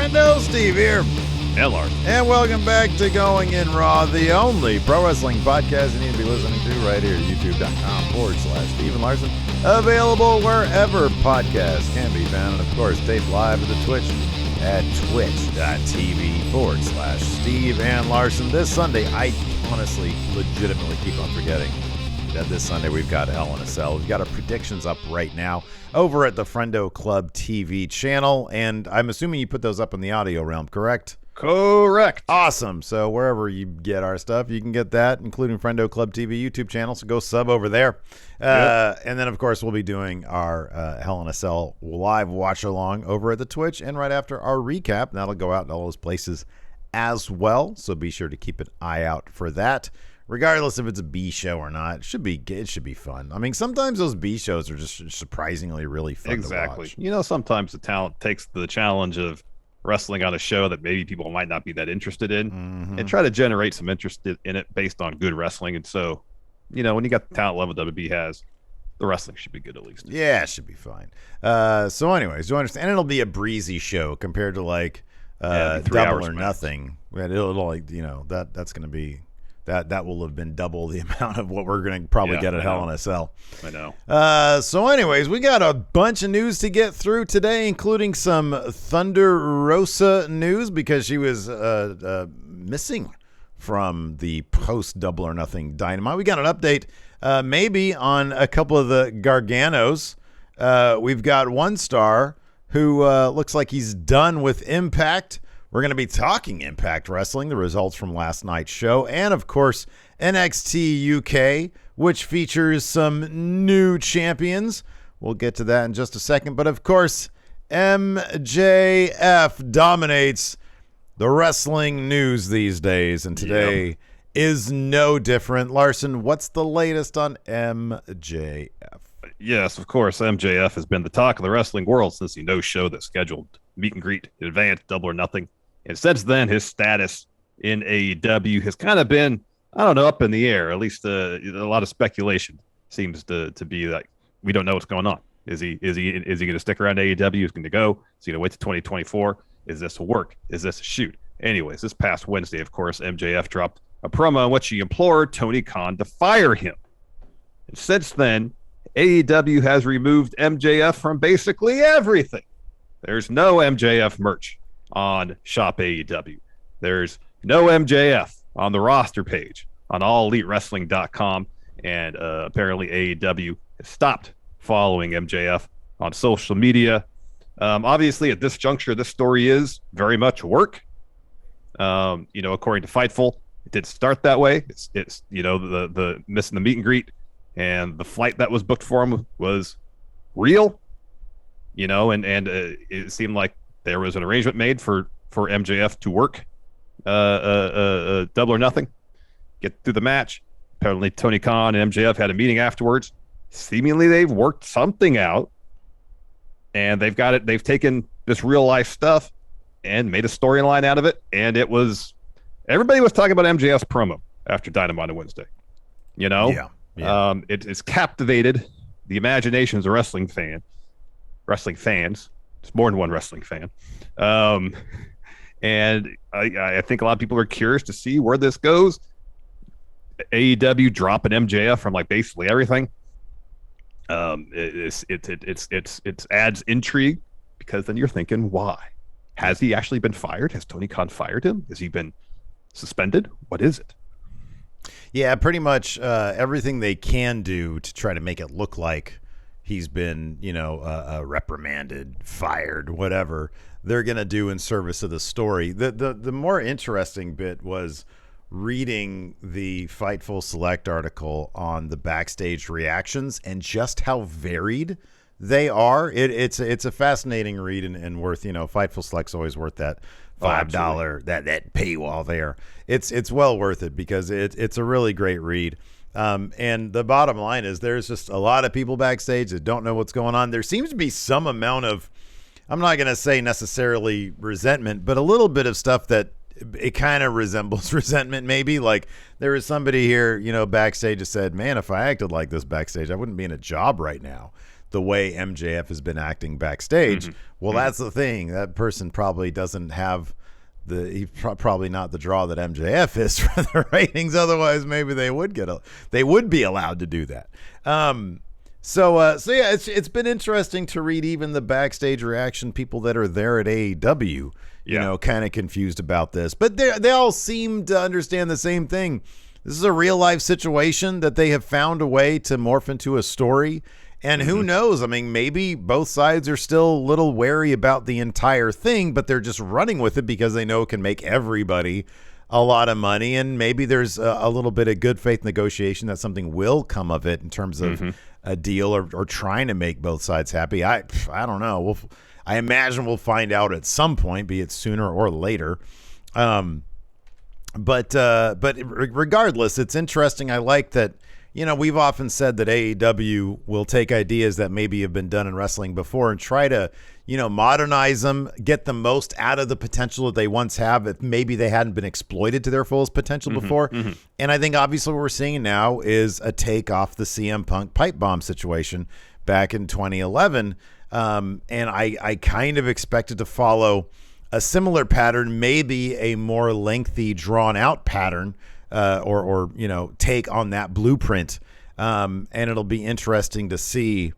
Friendo, Steve here. And Larson. And welcome back to Going In Raw, the only pro wrestling podcast you need to be listening to right here at youtube.com/Steve and Larson. Available wherever podcasts can be found. And of course, taped live at the Twitch at twitch.tv/Steve and Larson. This Sunday, I honestly, legitimately keep on forgetting that this Sunday we've got Hell in a Cell. We've got our predictions up right now over at the Friendo Club TV channel. And I'm assuming you put those up in the audio realm, correct? Correct. Awesome. So wherever you get our stuff, you can get that, including Friendo Club TV YouTube channel. So go sub over there. And then, of course, we'll be doing our Hell in a Cell live watch along over at the Twitch. And right after our recap, that'll go out in all those places as well. So be sure to keep an eye out for that. Regardless if it's a B show or not, it should be fun. I mean, sometimes those B shows are just surprisingly really fun to watch. You know, sometimes the talent takes the challenge of wrestling on a show that maybe people might not be that interested in and try to generate some interest in it based on good wrestling. And so, you know, when you got the talent level WB has, the wrestling should be good at least. Yeah, it should be fine. So anyways, you understand? And it'll be a breezy show compared to like Double or Nothing. It'll like, you know, that's going to be... That will have been double the amount of what we're going to probably get at Hell in a Cell. I know. So anyways, we got a bunch of news to get through today, including some Thunder Rosa news because she was missing from the post Double or Nothing Dynamite. We got an update maybe on a couple of the Garganos. We've got one star who looks like he's done with Impact. We're going to be talking Impact Wrestling, the results from last night's show, and of course, NXT UK, which features some new champions. We'll get to that in just a second. But of course, MJF dominates the wrestling news these days, and today is no different. Larson, what's the latest on MJF? Yes, of course, MJF has been the talk of the wrestling world since the no-show that scheduled meet and greet in advance, Double or Nothing. And since then, his status in AEW has kind of been, I don't know, up in the air. At least a lot of speculation seems to be like, we don't know what's going on. Is he going to stick around AEW? Is he going to go? Is he going to wait to 2024? Is this a work? Is this a shoot? Anyways, this past Wednesday, of course, MJF dropped a promo in which he implored Tony Khan to fire him. And since then, AEW has removed MJF from basically everything. There's no MJF merch on Shop AEW. There's no MJF on the roster page on AllEliteWrestling.com, and apparently AEW has stopped following MJF on social media. Obviously, at this juncture, this story is very much work. You know, according to Fightful, it did start that way. It's you know, the missing the meet and greet and the flight that was booked for him was real. You know, and it seemed like there was an arrangement made for MJF to work Double or Nothing, get through the match. Apparently, Tony Khan and MJF had a meeting afterwards. Seemingly, they've worked something out, and they've got it. They've taken this real life stuff and made a storyline out of it. And it was everybody was talking about MJF's promo after Dynamite on Wednesday. You know, it's captivated the imaginations of wrestling fans. It's more than one wrestling fan. And I think a lot of people are curious to see where this goes. AEW dropping MJF from like basically everything. It adds intrigue because then you're thinking, why? Has he actually been fired? Has Tony Khan fired him? Has he been suspended? What is it? Yeah, pretty much everything they can do to try to make it look like he's been, you know, reprimanded, fired, whatever they're going to do in service of the story. The more interesting bit was reading the Fightful Select article on the backstage reactions and just how varied they are. It's a fascinating read and worth, you know, Fightful Select's always worth that $5 that paywall there. It's well worth it because it's a really great read. And the bottom line is there's just a lot of people backstage that don't know what's going on. There seems to be some amount of, I'm not going to say necessarily resentment, but a little bit of stuff that it kind of resembles resentment maybe. Like there was somebody here, you know, backstage that said, man, if I acted like this backstage, I wouldn't be in a job right now. the way MJF has been acting backstage. Well, Mm-hmm. that's the thing. That person probably doesn't have he's probably not the draw that MJF is for the ratings. Otherwise, maybe they would be allowed to do that. So yeah, it's been interesting to read even the backstage reaction, people that are there at AEW, you know, kind of confused about this, but they all seem to understand the same thing. This is a real life situation that they have found a way to morph into a story. And who knows? I mean, maybe both sides are still a little wary about the entire thing, but they're just running with it because they know it can make everybody a lot of money. And maybe there's a little bit of good faith negotiation that something will come of it in terms of a deal or trying to make both sides happy. I don't know. I imagine we'll find out at some point, be it sooner or later. But regardless, it's interesting. I like that. You know, we've often said that AEW will take ideas that maybe have been done in wrestling before and try to, you know, modernize them, get the most out of the potential that they once have if maybe they hadn't been exploited to their fullest potential before. And I think obviously what we're seeing now is a take off the CM Punk pipe bomb situation back in 2011. And I kind of expected to follow a similar pattern, maybe a more lengthy, drawn out pattern, or you know, take on that blueprint, and it'll be interesting to see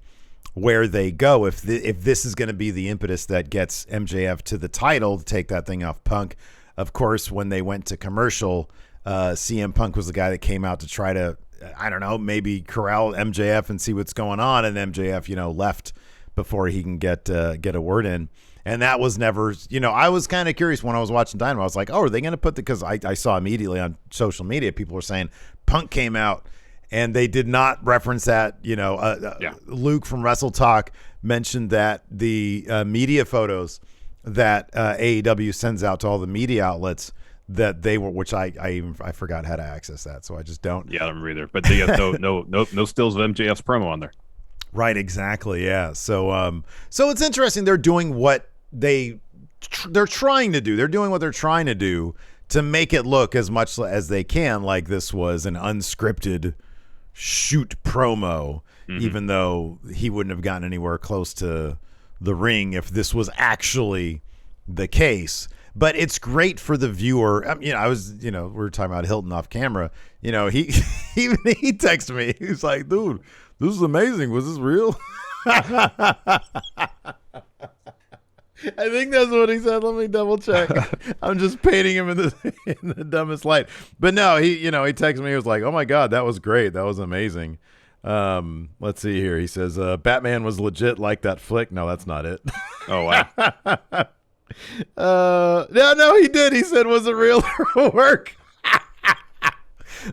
where they go if this is going to be the impetus that gets MJF to the title to take that thing off Punk. Of course, when they went to commercial, CM Punk was the guy that came out to try to, I don't know, maybe corral MJF and see what's going on, and MJF, you know, left before he can get a word in. And that was never, you know, I was kind of curious when I was watching Dynamite. I was like, oh, are they going to put because I saw immediately on social media, people were saying Punk came out and they did not reference that, you know, Luke from Wrestle Talk mentioned that the media photos that AEW sends out to all the media outlets that they were, which I forgot how to access that. So I just don't. Yeah, I don't remember either. But they have no stills of MJF's promo on there. Right. Exactly. Yeah. So it's interesting. They're doing what they're trying to do. They're doing what they're trying to do to make it look as much as they can like this was an unscripted shoot promo, even though he wouldn't have gotten anywhere close to the ring if this was actually the case. But it's great for the viewer. You know, we were talking about Hilton off camera. You know, he texted me. He was like, dude, this is amazing. Was this real? I think that's what he said. Let me double check. I'm just painting him in the dumbest light. But no, he texted me. He was like, "Oh my God, that was great. That was amazing." Let's see here. He says, "Batman was legit like that flick." No, that's not it. Oh wow. No, he did. He said, "Was it real or work?"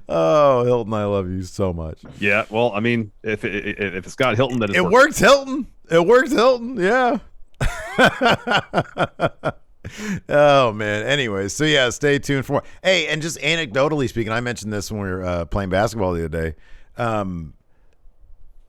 Oh, Hilton, I love you so much. Yeah. Well, I mean, if it's got Hilton, then it works, Hilton. It works, Hilton. Yeah. Oh man. Anyways, so yeah, stay tuned for more. Hey, and just anecdotally speaking, I mentioned this when we were playing basketball the other day.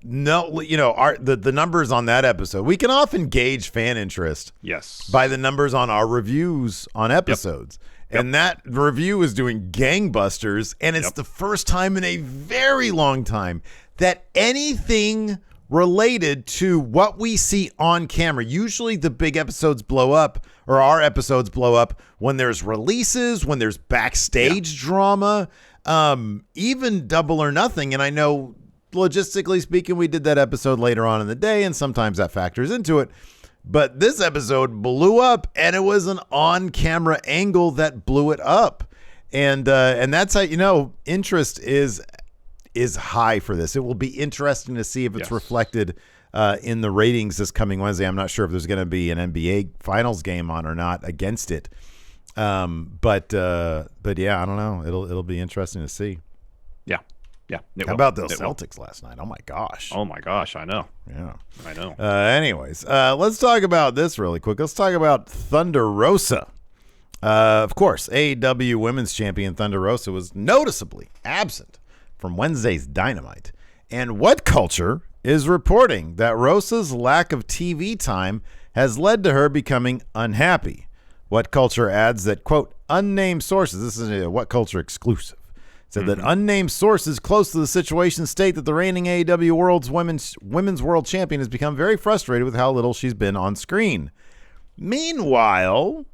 No, you know, the numbers on that episode, we can often gauge fan interest. Yes. By the numbers on our reviews on episodes. Yep. And that review is doing gangbusters, and it's the first time in a very long time that anything related to what we see on camera, usually the big episodes blow up, or our episodes blow up when there's releases, when there's backstage drama, even Double or Nothing. And I know logistically speaking, we did that episode later on in the day, and sometimes that factors into it. But this episode blew up, and it was an on-camera angle that blew it up. And that's how, you know, interest is high for this. It will be interesting to see if it's reflected in the ratings this coming Wednesday. I'm not sure if there's going to be an NBA Finals game on or not against it. But yeah, I don't know. It'll be interesting to see. Yeah. Yeah. How about those Celtics last night? Oh my gosh. I know. Yeah. I know. Anyways, let's talk about this really quick. Let's talk about Thunder Rosa. Of course, AEW Women's Champion Thunder Rosa was noticeably absent from Wednesday's Dynamite. And What Culture is reporting that Rosa's lack of TV time has led to her becoming unhappy. What Culture adds that, quote, unnamed sources, this is a What Culture exclusive, said that unnamed sources close to the situation state that the reigning AEW women's world champion has become very frustrated with how little she's been on screen. Meanwhile,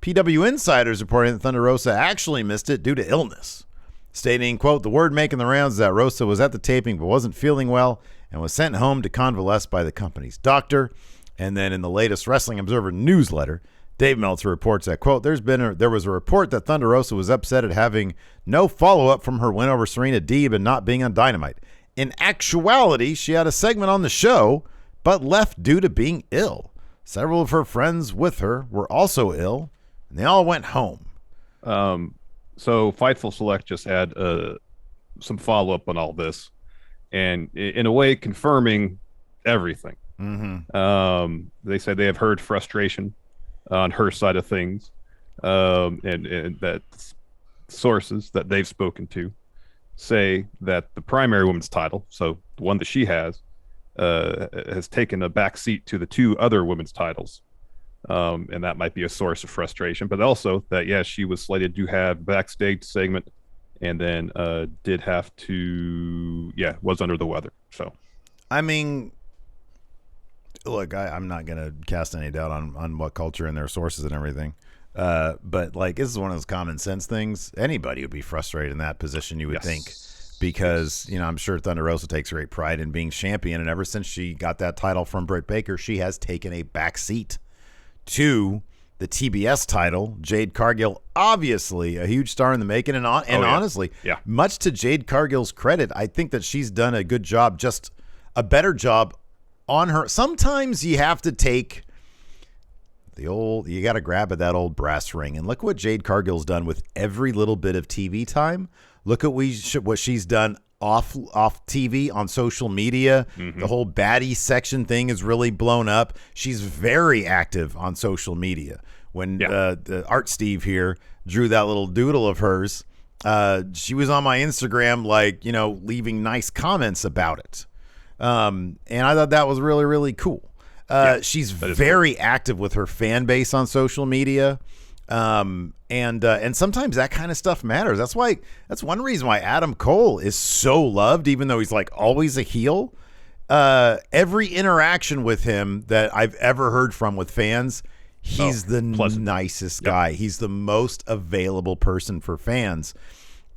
PW Insiders reporting that Thunder Rosa actually missed it due to illness, stating, quote, the word making the rounds is that Rosa was at the taping but wasn't feeling well and was sent home to convalesce by the company's doctor. And then in the latest Wrestling Observer newsletter, Dave Meltzer reports that, quote, there was a report that Thunder Rosa was upset at having no follow-up from her win over Serena Deeb and not being on Dynamite. In actuality, she had a segment on the show, but left due to being ill. Several of her friends with her were also ill, and they all went home. So Fightful Select just had some follow-up on all this, and in a way confirming everything. They said they have heard frustration on her side of things, and that sources that they've spoken to say that the primary women's title, so the one that she has taken a back seat to the two other women's titles, and that might be a source of frustration. But also that, she was slated to have a backstage segment, and then did have to, was under the weather. So, I mean, look, I'm not going to cast any doubt on what culture and their sources and everything. But like, this is one of those common sense things. Anybody would be frustrated in that position, you would think, because, I'm sure Thunder Rosa takes great pride in being champion. And ever since she got that title from Britt Baker, she has taken a back seat to the TBS title. Jade Cargill, obviously a huge star in the making. And honestly, much to Jade Cargill's credit, I think that she's done a good job, just a better job on her. Sometimes you have to take you got to grab at that old brass ring. And look what Jade Cargill's done with every little bit of TV time. Look at what she's done off TV on social media. The whole baddie section thing is really blown up. She's very active on social media. When the Art Steve here drew that little doodle of hers, she was on my Instagram, leaving nice comments about it. And I thought that was really, really cool. She's very active with her fan base on social media. And sometimes that kind of stuff matters. That's one reason why Adam Cole is so loved, even though he's like always a heel. Every interaction with him that I've ever heard from with fans, he's the nicest guy. He's the most available person for fans.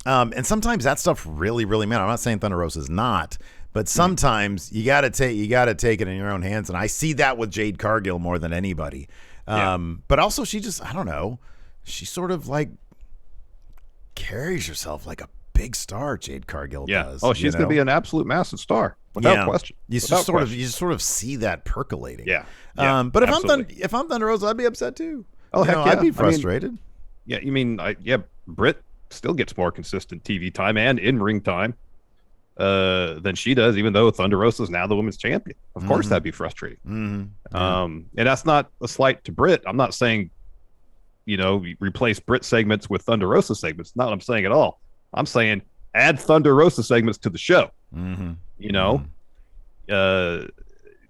And sometimes that stuff really, really matters. I'm not saying Thunder Rosa is not, but sometimes you got to take it in your own hands. And I see that with Jade Cargill more than anybody. But also she just, I don't know, she sort of like carries herself like a big star. Jade Cargill does. Oh, she's going to be an absolute massive star without question. You just sort of see that percolating. But absolutely. if I'm Thunder Rosa, I'd be upset too. Oh, heck I'd be frustrated. Britt still gets more consistent TV time and in-ring time than she does, even though Thunder Rosa is now the women's champion. Of course, that'd be frustrating. And that's not a slight to Britt. I'm not saying, replace Britt segments with Thunder Rosa segments. Not what I'm saying at all. I'm saying add Thunder Rosa segments to the show.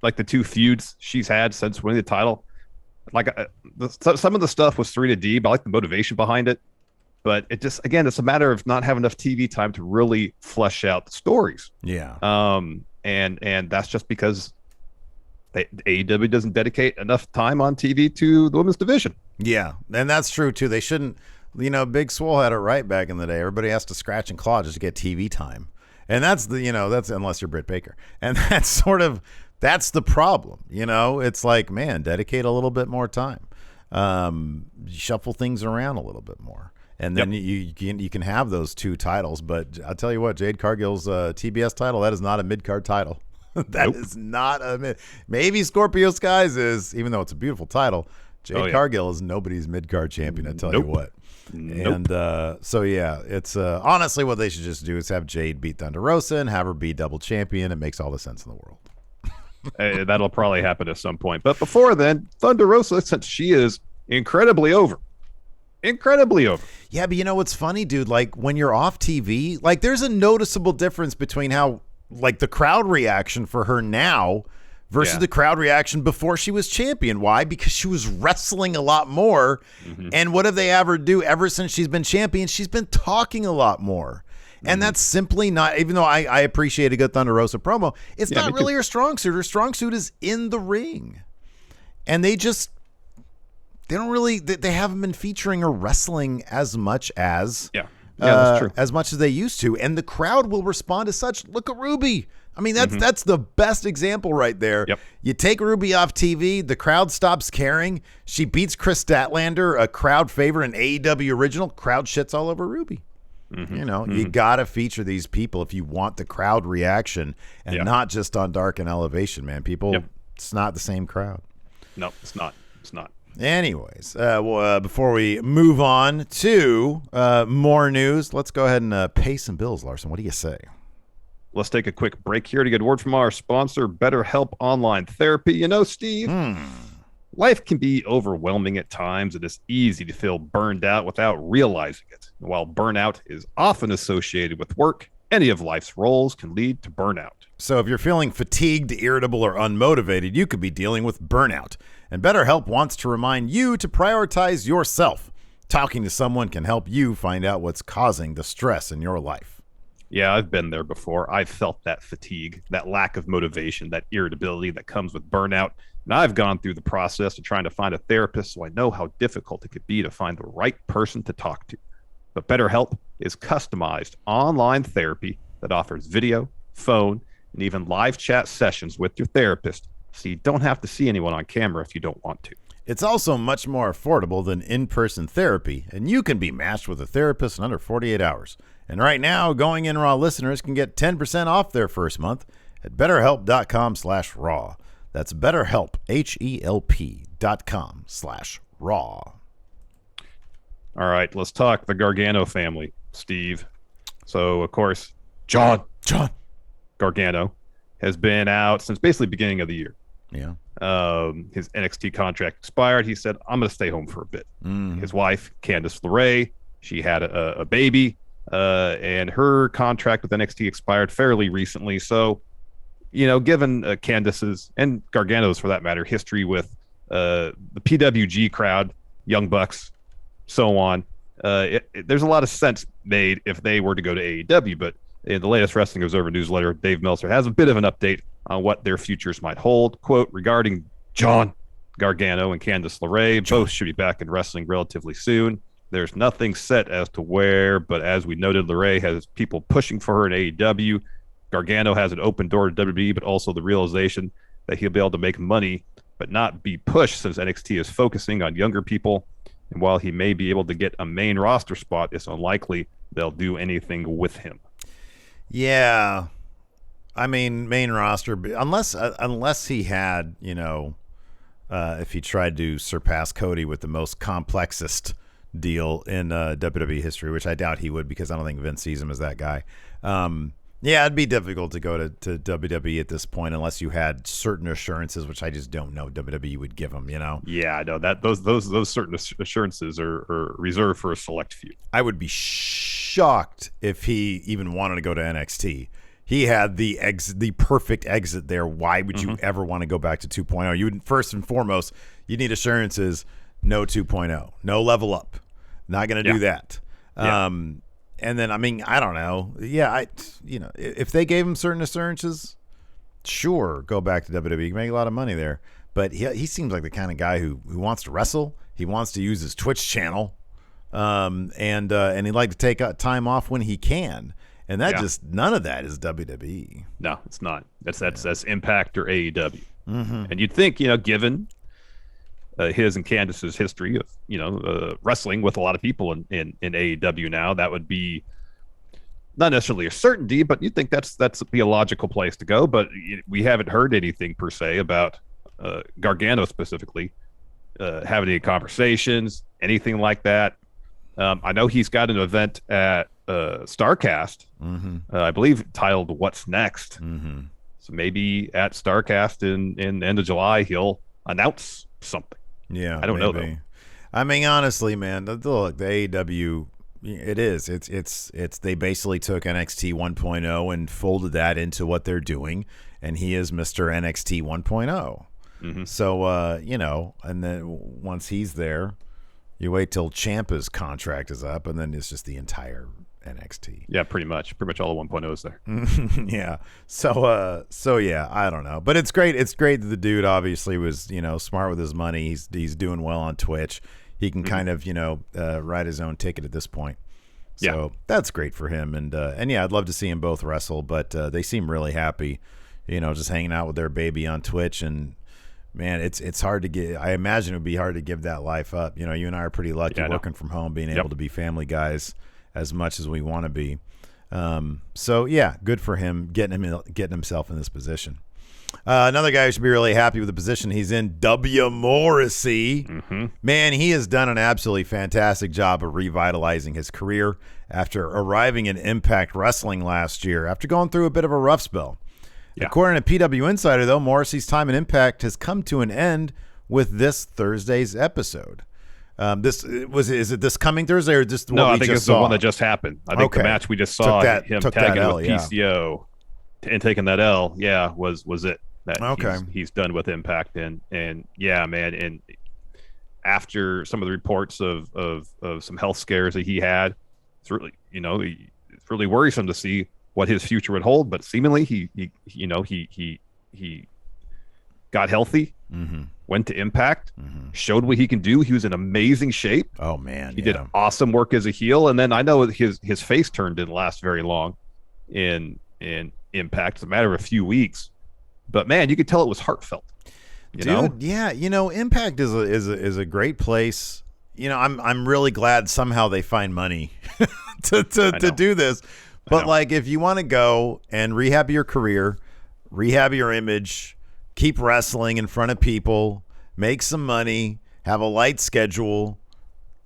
Like the two feuds she's had since winning the title. Some of the stuff was Serena Deeb. I like the motivation behind it. But it just, again, it's a matter of not having enough TV time to really flesh out the stories. And that's just because AEW doesn't dedicate enough time on TV to the women's division. Yeah, and that's true too. They shouldn't. Big Swole had it right back in the day. Everybody has to scratch and claw just to get TV time, and that's that's unless you're Britt Baker, and that's the problem. It's like, man, dedicate a little bit more time, shuffle things around a little bit more. And then you can have those two titles. But I'll tell you what, Jade Cargill's TBS title, that is not a mid-card title. That is not a mid. Maybe Scorpio Skies is, even though it's a beautiful title. Jade Cargill is nobody's mid-card champion, I tell you what. And it's honestly what they should just do is have Jade beat Thunder Rosa and have her be double champion. It makes all the sense in the world. That'll probably happen at some point. But before then, Thunder Rosa, since she is incredibly over. Yeah, but what's funny, dude? Like when you're off TV, like there's a noticeable difference between how like the crowd reaction for her now versus the crowd reaction before she was champion. Why? Because she was wrestling a lot more. And what have they ever since she's been champion? She's been talking a lot more. And that's simply not, even though I appreciate a good Thunder Rosa promo, it's not really her strong suit. Her strong suit is in the ring. And they haven't been featuring her wrestling as much as, that's true. as much as they used to. And the crowd will respond as such. Look at Ruby. I mean, that's the best example right there. Yep. You take Ruby off TV, the crowd stops caring. She beats Chris Statlander, a crowd favorite, an AEW original. Crowd shits all over Ruby. You got to feature these people if you want the crowd reaction and not just on Dark and Elevation, man. People, it's not the same crowd. No, it's not. It's not. Anyways, before we move on to more news, let's go ahead and pay some bills, Larson. What do you say? Let's take a quick break here to get a word from our sponsor, BetterHelp Online Therapy. You know, Steve, life can be overwhelming at times. It is easy to feel burned out without realizing it. While burnout is often associated with work, any of life's roles can lead to burnout. So if you're feeling fatigued, irritable, or unmotivated, you could be dealing with burnout. And BetterHelp wants to remind you to prioritize yourself. Talking to someone can help you find out what's causing the stress in your life. Yeah, I've been there before. I've felt that fatigue, that lack of motivation, that irritability that comes with burnout. And I've gone through the process of trying to find a therapist, so I know how difficult it could be to find the right person to talk to. But BetterHelp is customized online therapy that offers video, phone, and even live chat sessions with your therapist, so you don't have to see anyone on camera if you don't want to. It's also much more affordable than in-person therapy, and you can be matched with a therapist in under 48 hours. And right now, Going In Raw listeners can get 10% off their first month at BetterHelp.com/raw. That's BetterHelp, HELP.com/raw. All right, let's talk the Gargano family, Steve. So, of course, John Gargano has been out since basically beginning of the year. Yeah. His NXT contract expired. He said, I'm going to stay home for a bit. His wife, Candice Lerae, she had a baby, and her contract with NXT expired fairly recently. So, given Candice's and Gargano's, for that matter, history with the PWG crowd, Young Bucks, so on, there's a lot of sense made if they were to go to AEW. But in the latest Wrestling Observer newsletter, Dave Meltzer has a bit of an update on what their futures might hold. Quote, regarding John Gargano and Candice LeRae, both should be back in wrestling relatively soon. There's nothing set as to where, but as we noted, LeRae has people pushing for her in AEW. Gargano has an open door to WWE, but also the realization that he'll be able to make money, but not be pushed, since NXT is focusing on younger people. And while he may be able to get a main roster spot, it's unlikely they'll do anything with him. Yeah. I mean, main roster, unless he had, if he tried to surpass Cody with the most complexest deal in WWE history, which I doubt he would, because I don't think Vince sees him as that guy. Yeah, it'd be difficult to go to WWE at this point unless you had certain assurances, which I just don't know WWE would give him. Yeah, I know that those certain assurances are reserved for a select few. I would be shocked if he even wanted to go to NXT. He had the perfect exit there. Why would you ever want to go back to 2.0? You would, first and foremost, you need assurances. No 2.0, no level up. Not going to do that. Yeah. And then, I mean, I don't know. Yeah, if they gave him certain assurances, sure, go back to WWE. You can make a lot of money there. But he seems like the kind of guy who wants to wrestle. He wants to use his Twitch channel, and he'd like to take time off when he can. And that just, none of that is WWE. No, it's not. That's Impact or AEW. And you'd think, given his and Candice's history of wrestling with a lot of people in AEW now, that would be not necessarily a certainty, but you'd think that's be a logical place to go. But we haven't heard anything per se about Gargano specifically having any conversations, anything like that. I know he's got an event at Starcast, I believe, titled "What's Next." So maybe at Starcast in the end of July, he'll announce something. Yeah, I don't know though. I mean, honestly, man, look, the AEW, it's they basically took NXT 1.0 and folded that into what they're doing, and he is Mr. NXT 1.0. So and then once he's there, you wait till Ciampa's contract is up, and then it's just the entire NXT. Yeah, pretty much all the 1.0s there. Yeah. So yeah, I don't know, but it's great. It's great that the dude obviously was, smart with his money. He's doing well on Twitch. He can kind of, ride his own ticket at this point. So that's great for him. And yeah, I'd love to see them both wrestle, but they seem really happy, just hanging out with their baby on Twitch. And man, it's hard to get. I imagine it would be hard to give that life up. You and I are pretty lucky working from home, being able to be family guys as much as we want to be. So yeah, good for him getting himself in this position. Another guy who should be really happy with the position he's in, Morrisey. Man, he has done an absolutely fantastic job of revitalizing his career after arriving in Impact Wrestling last year after going through a bit of a rough spell. Yeah. According to PW Insider, though, Morrisey's time in Impact has come to an end with this Thursday's episode. Is it this coming Thursday or just no? I think it's the one that just happened. I think the match we just saw him tagging with PCO and taking that L. Yeah, was it that he's done with Impact and yeah, man. And after some of the reports of some health scares that he had, it's really it's really worrisome to see what his future would hold. But seemingly he got healthy. Went to Impact, showed what he can do. He was in amazing shape. Oh man, he did awesome work as a heel. And then I know his face turn didn't last very long in Impact. It's a matter of a few weeks, but man, you could tell it was heartfelt. Yeah, Impact is a great place. I'm really glad somehow they find money to do this. But like, if you want to go and rehab your career, rehab your image, keep wrestling in front of people, make some money, have a light schedule,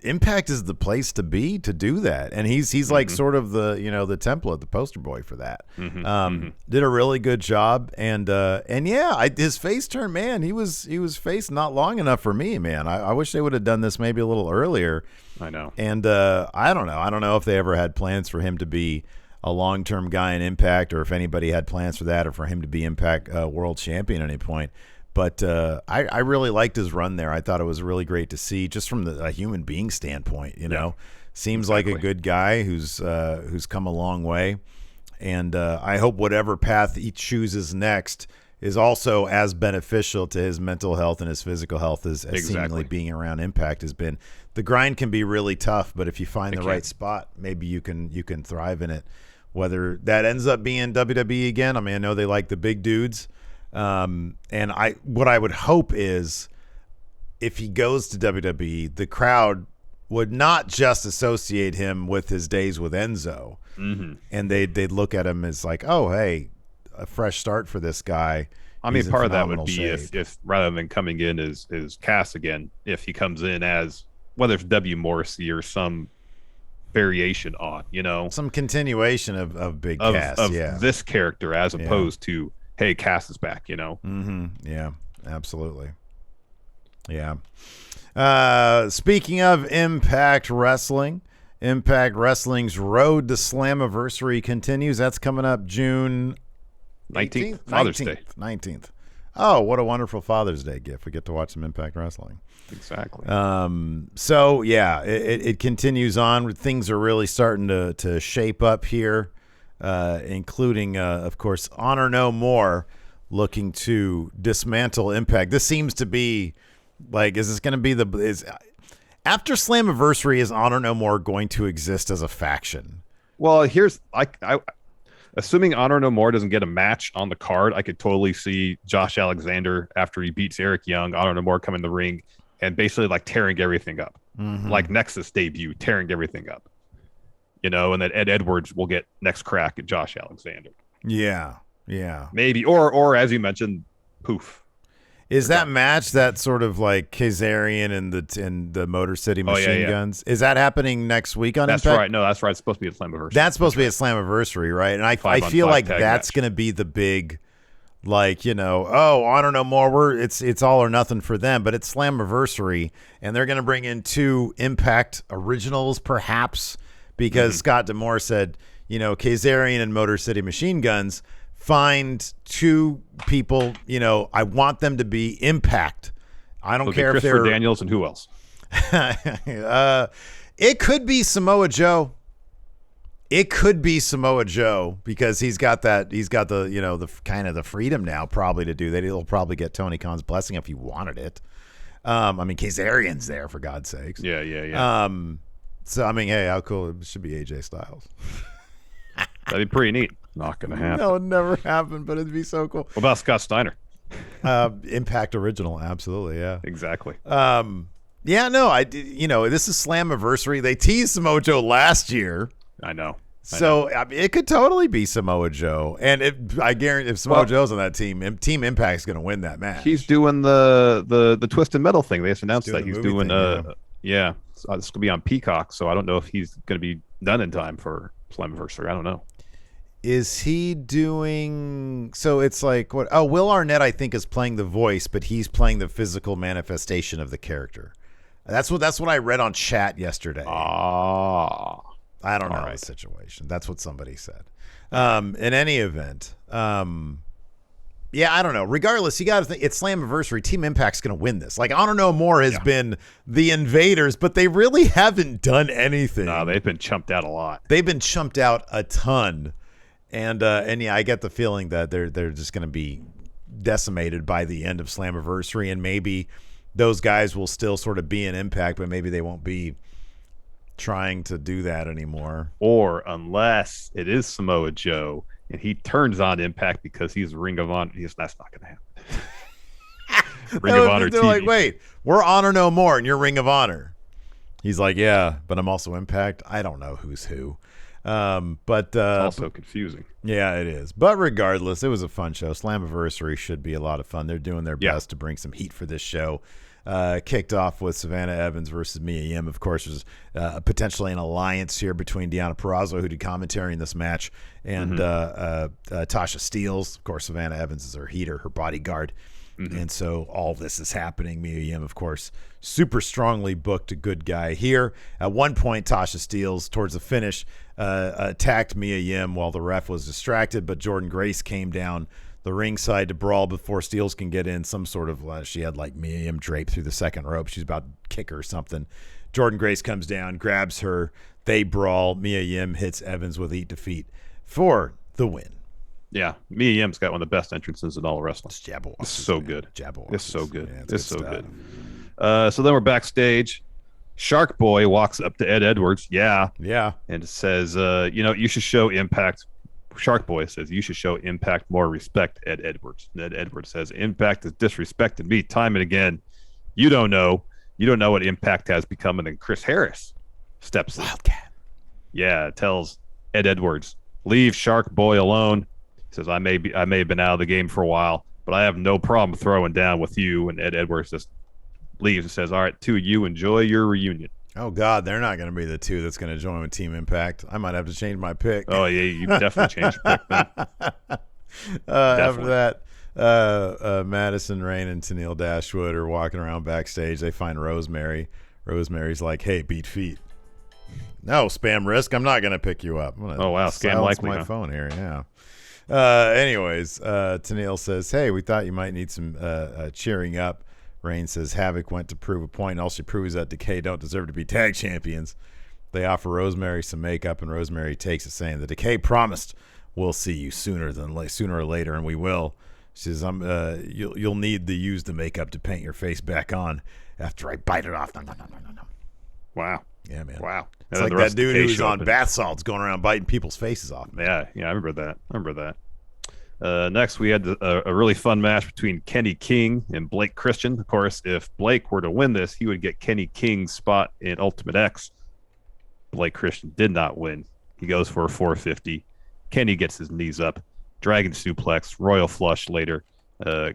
Impact is the place to be to do that. And he's like sort of the the template, the poster boy for that. Did a really good job. And yeah, his face turn, man, he was face not long enough for me, man. I wish they would have done this maybe a little earlier. I know. And I don't know if they ever had plans for him to be a long-term guy in Impact, or if anybody had plans for that, or for him to be Impact World Champion at any point. But I really liked his run there. I thought it was really great to see, just from a human being standpoint. Seems like a good guy who's come a long way, and I hope whatever path he chooses next is also as beneficial to his mental health and his physical health as seemingly being around Impact has been. The grind can be really tough, but if you find the right spot, maybe you can thrive in it. Whether that ends up being WWE again, I mean, I know they like the big dudes, and what I would hope is if he goes to WWE, the crowd would not just associate him with his days with Enzo, and they'd look at him as like, oh, hey, a fresh start for this guy. I mean, part of that would be if rather than coming in as Cass again, if he comes in as whether it's Morrisey or some variation on, some continuation of Big Cass, this character as opposed to, hey, Cass is back, Yeah, absolutely. Yeah. Speaking of Impact Wrestling, Impact Wrestling's Road to Slammiversary continues. That's coming up June 19th, Father's Day. 19th. Oh, what a wonderful Father's Day gift. We get to watch some Impact Wrestling. Exactly. So, yeah, it continues on. Things are really starting to shape up here, including, of course, Honor No More looking to dismantle Impact. This seems to be, like, is this going to be after Slammiversary, is Honor No More going to exist as a faction? Well, here's, assuming Honor No More doesn't get a match on the card, I could totally see Josh Alexander, after he beats Eric Young, Honor No More come in the ring and basically like tearing everything up. Like Nexus debut, tearing everything up. And then Ed Edwards will get next crack at Josh Alexander. Yeah. Maybe. Or as you mentioned, poof. Is that match that sort of like Kazarian and the Motor City Machine Guns? Is that happening next week on Impact? That's right. No, that's right. It's supposed to be a Slammiversary. That's supposed to be a Slammiversary, right? And I feel like that's going to be the big, like, Honor No More. It's all or nothing for them, but it's Slammiversary, and they're going to bring in 2 Impact originals, perhaps, because Scott D'Amore said, Kazarian and Motor City Machine Guns. Find 2 people, I want them to be Impact. I don't care if they're Daniels and who else. It could be Samoa Joe. It could be Samoa Joe because he's got the the kind of the freedom now probably to do that. He'll probably get Tony Khan's blessing if he wanted it. I mean, Kazarian's there for God's sakes. Yeah. So I mean, hey, how cool it should be AJ Styles. That'd be pretty neat. Not gonna happen. That would never happen, but it'd be so cool. What about Scott Steiner? Impact original, absolutely, yeah. Exactly. Yeah, no, this is Slammiversary. They teased Samoa Joe last year. I know. So I mean, it could totally be Samoa Joe, and I guarantee if Samoa Joe's on that team, Team Impact's going to win that match. He's doing the Twisted Metal thing. They just announced that he's doing. Yeah. It's going to be on Peacock, so I don't know if he's going to be done in time for Slammiversary. I don't know. Is he doing? So it's like what? Oh, Will Arnett, I think, is playing the voice, but he's playing the physical manifestation of the character. That's what I read on chat yesterday. I don't know the situation. That's what somebody said. In any event, yeah, I don't know. Regardless, you got to think it's Slammiversary. Team Impact's going to win this. Like, Honor No More has been the invaders, but they really haven't done anything. No, they've been chumped out a lot. They've been chumped out a ton, and yeah, I get the feeling that they're just going to be decimated by the end of Slammiversary, and maybe those guys will still sort of be in Impact, but maybe they won't be trying to do that anymore. Or unless it is Samoa Joe and he turns on Impact because he's Ring of Honor. That's not going to happen. Ring of Honor they're TV. Like, wait, we're Honor No More and you're Ring of Honor. He's like, yeah, but I'm also Impact. I don't know who's who. But it's also confusing. Yeah, it is. But regardless, it was a fun show. Slammiversary should be a lot of fun. They're doing their best to bring some heat for this show. Kicked off with Savannah Evans versus Mia Yim. Of course, there's potentially an alliance here between Deonna Purrazzo, who did commentary in this match, and Tasha Steelz. Of course, Savannah Evans is her heater, her bodyguard. And so all this is happening. Mia Yim, of course, super strongly booked a good guy here. At one point, Tasha Steelz, towards the finish, attacked Mia Yim while the ref was distracted, but Jordan Grace came down the ringside to brawl before Steelz can get in. Some sort of she had like Mia Yim draped through the second rope. She's about to kick her or something. Jordan Grace comes down, grabs her. They brawl. Mia Yim hits Evans with Eat Defeat for the win. Yeah, Mia Yim's got one of the best entrances in all of wrestling. It's so good. It's so good. Yeah, it's so good. So then we're backstage. Shark Boy walks up to Ed Edwards. Yeah. And says, you should show Impact. Shark Boy says, you should show Impact more respect, Ed Edwards. And Ed Edwards says, Impact has disrespected me time and again. You don't know what Impact has become. And then Chris Harris steps in. Wildcat. Yeah, tells Ed Edwards, leave Shark Boy alone. He says, I may have been out of the game for a while, but I have no problem throwing down with you. And Ed Edwards just leaves and says, all right, two of you enjoy your reunion. Oh, God, they're not going to be the two that's going to join with Team Impact. I might have to change my pick. Oh, yeah, you definitely changed your pick then. After that, Madison Rayne and Tenille Dashwood are walking around backstage. They find Rosemary. Rosemary's like, hey, beat feet. No, Spam Risk, I'm not going to pick you up. Oh, wow, scam likely, my phone here, yeah. Anyways, Tenille says, hey, we thought you might need some cheering up. Reigns says Havoc went to prove a point. All she proves that Decay don't deserve to be tag champions. They offer Rosemary some makeup, and Rosemary takes it, saying the Decay promised we'll see you sooner or later, and we will. She says, you'll need to use the makeup to paint your face back on after I bite it off. No. Wow. Yeah, man. Wow. It's like that dude who's on bath salts going around biting people's faces off. Man. Yeah, I remember that. Next, we had a really fun match between Kenny King and Blake Christian. Of course, if Blake were to win this, he would get Kenny King's spot in Ultimate X. Blake Christian did not win. He goes for a 450. Kenny gets his knees up. Dragon suplex, royal flush later.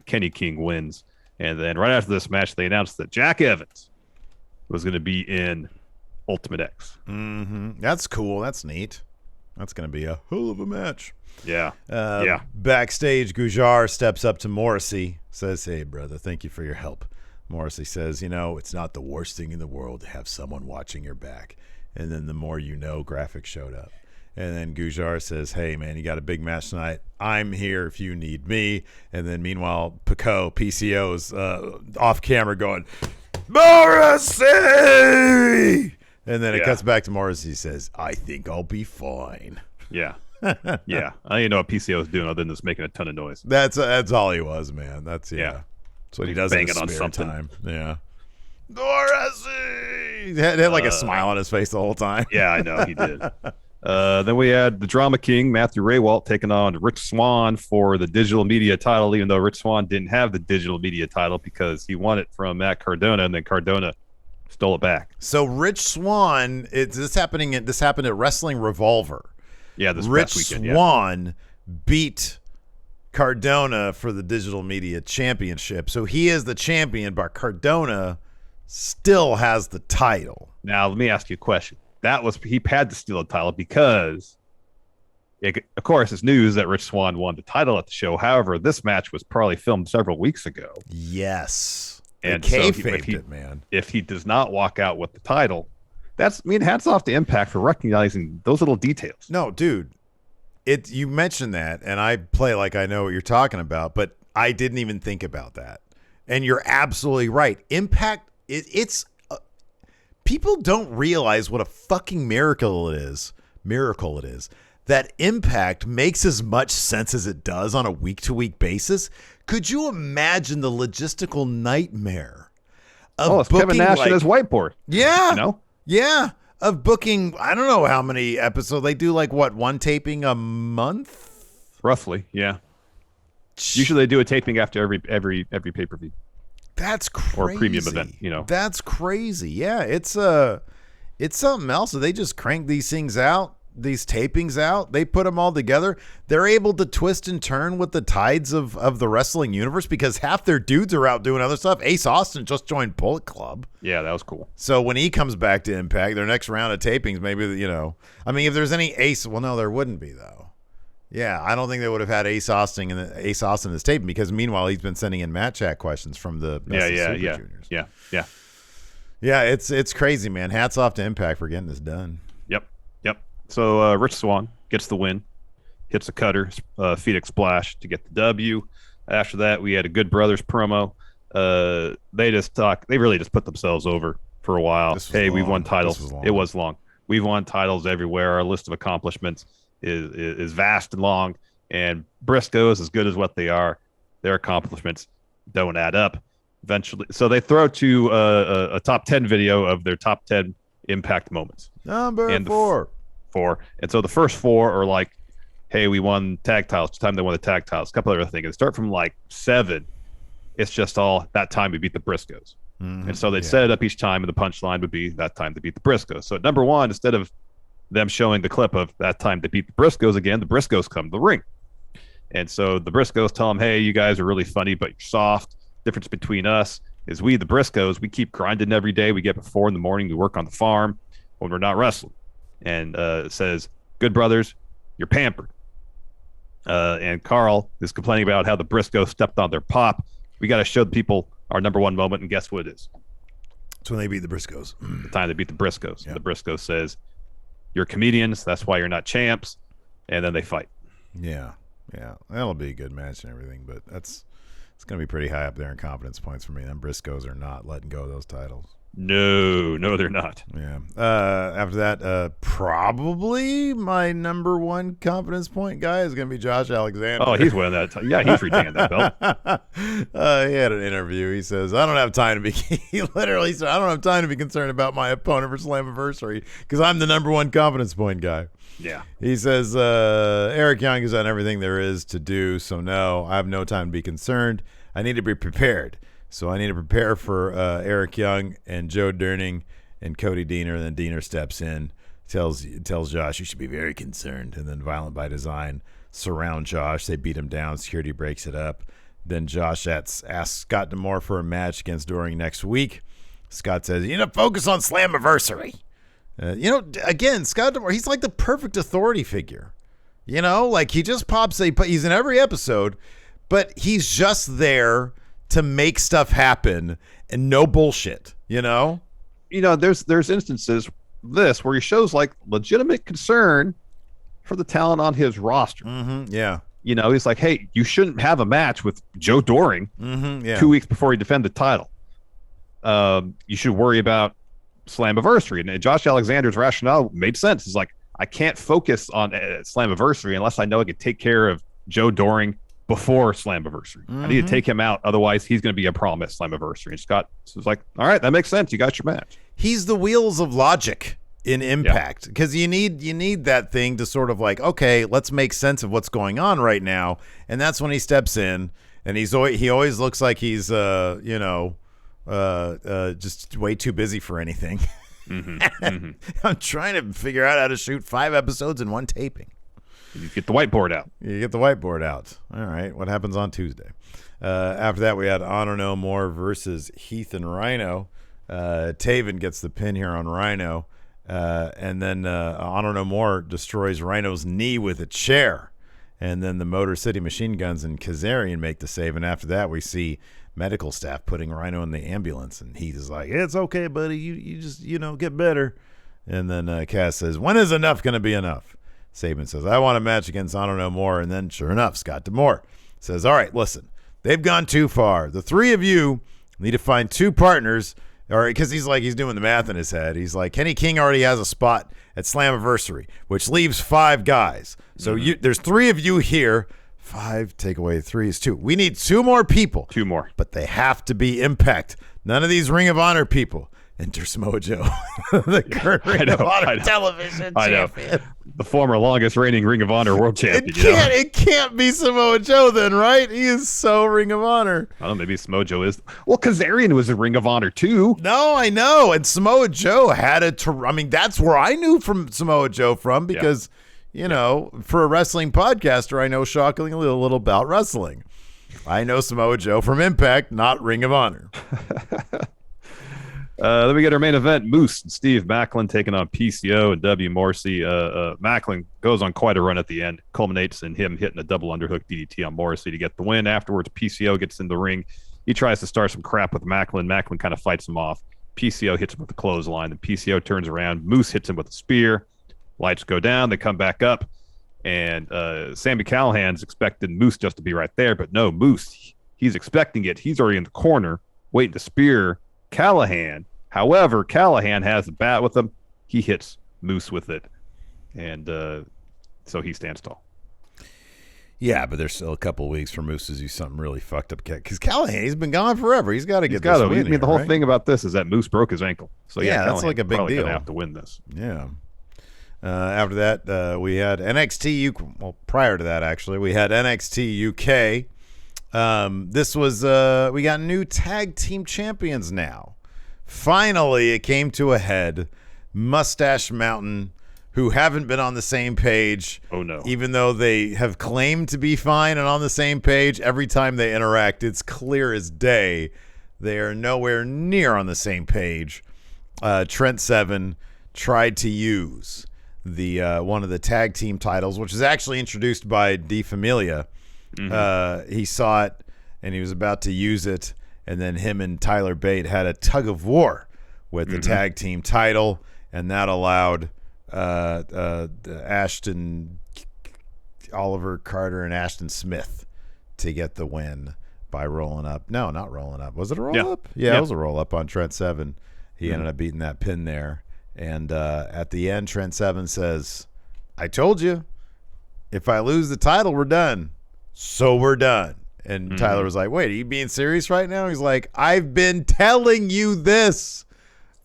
Kenny King wins. And then right after this match, they announced that Jack Evans was going to be in Ultimate X. Mm-hmm. That's cool. That's neat. That's going to be a hell of a match. Yeah. Backstage, Gujar steps up to Morrisey, says, hey, brother, thank you for your help. Morrisey says, it's not the worst thing in the world to have someone watching your back. And then the more you know, graphic showed up. And then Gujar says, hey, man, you got a big match tonight. I'm here if you need me. And then meanwhile, PCO's off camera going, Morrisey! And then it cuts back to Morris. He says, "I think I'll be fine." Yeah. Yeah. I didn't know what PCO was doing other than just making a ton of noise. That's all he was, man. That's That's what he does in his on spare something. time. Yeah. Morrisey! He had like a smile on his face the whole time. Yeah, I know he did. Then we had the Drama King, Matthew Raywalt, taking on Rich Swann for the digital media title, even though Rich Swann didn't have the digital media title because he won it from Matt Cardona, and then Cardona stole it back. So Rich Swann, this happened at Wrestling Revolver. Yeah, this Rich past weekend. Swann beat Cardona for the digital media championship. So he is the champion, but Cardona still has the title. Now, let me ask you a question. He had to steal the title because, of course, it's news that Rich Swann won the title at the show. However, this match was probably filmed several weeks ago. Yes. And so if he does not walk out with the title, hats off to Impact for recognizing those little details. No, dude. You mentioned that, and I play like I know what you're talking about, but I didn't even think about that. And you're absolutely right. Impact, people don't realize what a fucking miracle it is that Impact makes as much sense as it does on a week-to-week basis. Could you imagine the logistical nightmare of it's Kevin Nash and his whiteboard. Yeah. You know? Yeah. Of booking, I don't know how many episodes. They do one taping a month? Roughly, yeah. Usually they do a taping after every pay-per-view. That's crazy. Or premium event, you know. That's crazy. Yeah, it's something else. So they just crank these things out, these tapings out. They put them all together. They're able to twist and turn with the tides of the wrestling universe because half their dudes are out doing other stuff. Ace Austin just joined Bullet Club. Yeah, that was cool. So when he comes back to Impact, their next round of tapings, maybe, if there's any Ace, well, no, there wouldn't be though. Yeah, I don't think they would have had Ace Austin in his taping because meanwhile he's been sending in Matt Chat questions from the Best of Super Juniors. Yeah. It's crazy, man. Hats off to Impact for getting this done. Yep. So Rich Swann gets the win, hits a cutter, Phoenix Splash to get the W. After that, we had a Good Brothers promo. They really just put themselves over for a while. Hey, we've won titles. It was long. We've won titles everywhere. Our list of accomplishments is vast and long, and Briscoes, as good as what they are, their accomplishments don't add up eventually. So they throw to a top 10 video of their top 10 Impact moments. Number 4. And so the first 4 are like, hey, we won tag titles. It's time they won the tag titles. A couple other things. And start from 7. It's just all that time we beat the Briscoes. Mm-hmm. And so they'd set it up each time, and the punchline would be that time to beat the Briscoes. So at number 1, instead of them showing the clip of that time to beat the Briscoes again, the Briscoes come to the ring. And so the Briscoes tell them, hey, you guys are really funny, but you're soft. Difference between us is we, the Briscoes, we keep grinding every day. We get up at 4 a.m. We work on the farm when we're not wrestling. And it says, Good Brothers, you're pampered. And Carl is complaining about how the Briscoes stepped on their pop. We got to show the people our number 1 moment, and guess what it is? It's when they beat the Briscoes. The time they beat the Briscoes. Yeah. The Briscoes says, you're comedians, that's why you're not champs. And then they fight. Yeah. That'll be a good match and everything, but it's going to be pretty high up there in confidence points for me. Them Briscoes are not letting go of those titles. No, they're not. Yeah. After that, probably my number 1 confidence point guy is going to be Josh Alexander. Oh, he's winning that. Yeah, he's retaining that belt. He had an interview. He says, I don't have time to be. He literally said, I don't have time to be concerned about my opponent for Slammiversary because I'm the number 1 confidence point guy. Yeah. He says, Eric Young has done everything there is to do, so no, I have no time to be concerned. I need to be prepared. So I need to prepare for Eric Young and Joe Durning and Cody Deaner. And then Deaner steps in, tells Josh, you should be very concerned. And then Violent by Design surround Josh. They beat him down. Security breaks it up. Then Josh asks Scott D'Amore for a match against Doring next week. Scott says, focus on Slammiversary. Again, Scott D'Amore, he's like the perfect authority figure. He just pops. He's in every episode, but he's just there to make stuff happen and no bullshit, there's instances where he shows legitimate concern for the talent on his roster. Mm-hmm, yeah. He's like, hey, you shouldn't have a match with Joe Doring 2 weeks before he defend the title. You should worry about Slammiversary. And Josh Alexander's rationale made sense. It's like, I can't focus on Slammiversary unless I know I can take care of Joe Doring before Slammiversary. I need to take him out. Otherwise, he's going to be a problem at Slammiversary. And Scott was like, all right, that makes sense. You got your match. He's the wheels of logic in Impact, because you need that thing to sort of like, okay, let's make sense of what's going on right now. And that's when he steps in, and he always looks like he's just way too busy for anything. I'm trying to figure out how to shoot 5 episodes in one taping. You get the whiteboard out. You get the whiteboard out. All right. What happens on Tuesday? After that, we had Honor No More versus Heath and Rhino. Taven gets the pin here on Rhino. And then Honor No More destroys Rhino's knee with a chair. And then the Motor City Machine Guns and Kazarian make the save. And after that, we see medical staff putting Rhino in the ambulance. And Heath is like, it's okay, buddy. You just, get better. And then Kaz says, when is enough going to be enough? Saban says, I want a match against Honor No More. And then, sure enough, Scott D'Amore says, all right, listen, they've gone too far. The 3 of you need to find 2 partners. All right, because he's doing the math in his head. He's like, Kenny King already has a spot at Slammiversary, which leaves 5 guys. So there's 3 of you here. 5 take away 3 is 2. We need 2 more people. 2 more. But they have to be Impact. None of these Ring of Honor people. Enter Samoa Joe, the current Ring of Honor television champion. The former longest reigning Ring of Honor world champion. It can't be Samoa Joe then, right? He is so Ring of Honor. I don't know, maybe Samoa Joe is. Well, Kazarian was a Ring of Honor too. No, I know. And Samoa Joe had that's where I knew from Samoa Joe from, because, for a wrestling podcaster, I know shockingly a little about wrestling. I know Samoa Joe from Impact, not Ring of Honor. Then we get our main event, Moose and Steve Macklin taking on PCO and W. Morrisey. Macklin goes on quite a run at the end, culminates in him hitting a double underhook DDT on Morrisey to get the win. Afterwards, PCO gets in the ring. He tries to start some crap with Macklin. Macklin kind of fights him off. PCO hits him with a clothesline. Then PCO turns around. Moose hits him with a spear. Lights go down. They come back up. And Sami Callihan's expecting Moose just to be right there. But no, Moose, he's expecting it. He's already in the corner waiting to spear Callihan. However, Callihan has a bat with him. He hits Moose with it. And so he stands tall. Yeah, but there's still a couple of weeks for Moose to do something really fucked up. Because Callihan, he's been gone forever. He's got to get this win. I mean, the whole thing about this is that Moose broke his ankle. So yeah, that's like a big deal. Gonna have to win this. Yeah. After that, we had NXT UK. Well, prior to that, actually, we had NXT UK. This was we got new tag team champions now. Finally, it came to a head. Mustache Mountain, who haven't been on the same page. Oh, no. Even though they have claimed to be fine and on the same page, every time they interact, it's clear as day they are nowhere near on the same page. Trent Seven tried to use the one of the tag team titles, which is actually introduced by De Familia. He saw it, and he was about to use it. And then him and Tyler Bate had a tug of war with the tag team title, and that allowed Ashton, Oliver Carter, and Ashton Smith to get the win by rolling up. No, not rolling up. Was it a roll up? Yeah, it was a roll up on Trent Seven. He ended up beating that pin there. And at the end, Trent Seven says, I told you, if I lose the title, we're done. So we're done. And Tyler was like, wait, are you being serious right now? He's like, I've been telling you this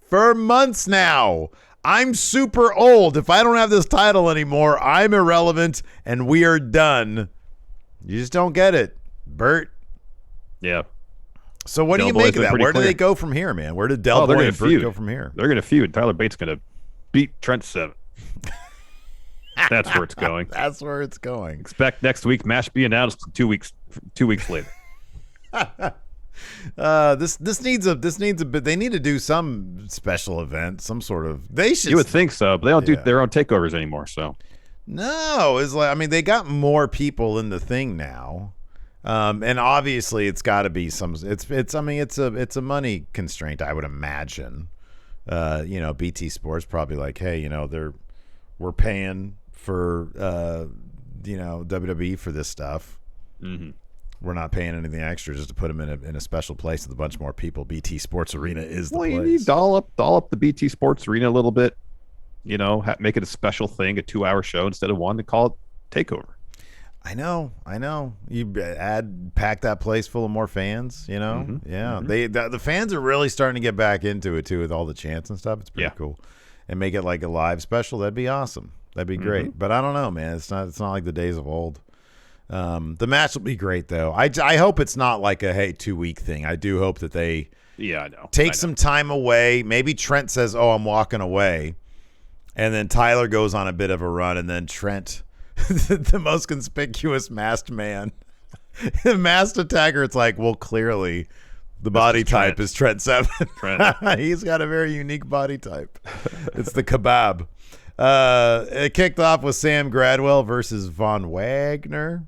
for months now. I'm super old. If I don't have this title anymore, I'm irrelevant and we are done. You just don't get it, Bert. Yeah. So what do you make of that? Where do they go from here, man? Where did Del Boy and Bert go from here? They're going to feud. Tyler Bate's going to beat Trent Seven. That's where it's going. That's where it's going. Expect next week match be announced 2 weeks later. This needs a bit. They need to do some special event, some sort of. They should. You would think so, but they don't do their own takeovers anymore. So no, it's like, I mean, they got more people in the thing now, and obviously it's got to be some. It's. I mean, it's a money constraint, I would imagine. BT Sports probably like, hey, we're paying for WWE for this stuff. we're not paying anything extra just to put him in a special place with a bunch more people. BT Sports Arena is the place. You need doll up the BT Sports Arena a little bit. Make it a special thing, a 2-hour show instead of one, to call it TakeOver. I know. You pack that place full of more fans. Yeah. The fans are really starting to get back into it too with all the chants and stuff. It's pretty cool, and make it like a live special. That'd be awesome. That'd be great. But I don't know, man. It's not like the days of old. The match will be great though. I hope it's not like a 2-week thing. I do hope that they take some time away. Maybe Trent says, "Oh, I'm walking away." And then Tyler goes on a bit of a run, and then Trent, the most conspicuous masked man, masked attacker, it's like, well, clearly the body type is Trent Seven. He's got a very unique body type. It's the kebab. It kicked off with Sam Gradwell versus Von Wagner.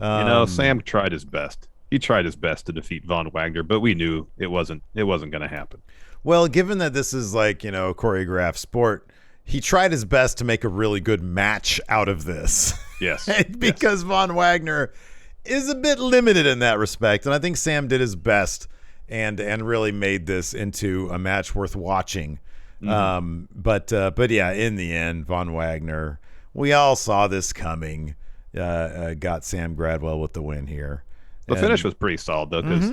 Sam tried his best. He tried his best to defeat Von Wagner, but we knew it wasn't going to happen. Well, given that this is like, a choreographed sport, he tried his best to make a really good match out of this. Yes. Because Von Wagner is a bit limited in that respect. And I think Sam did his best and really made this into a match worth watching. But yeah, in the end, Von Wagner, we all saw this coming, got Sam Gradwell with the win here. The finish was pretty solid, though, because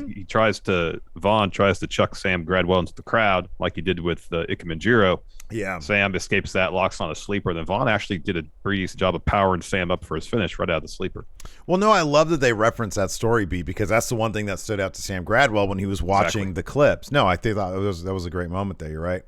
Vaughn tries to chuck Sam Gradwell into the crowd like he did with Ikemanjiro. Yeah. Sam escapes that, locks on a sleeper. Then Vaughn actually did a pretty decent job of powering Sam up for his finish right out of the sleeper. Well, no, I love that they reference that story beat, because that's the one thing that stood out to Sam Gradwell when he was watching the clips. No, I think that was a great moment there. You're right.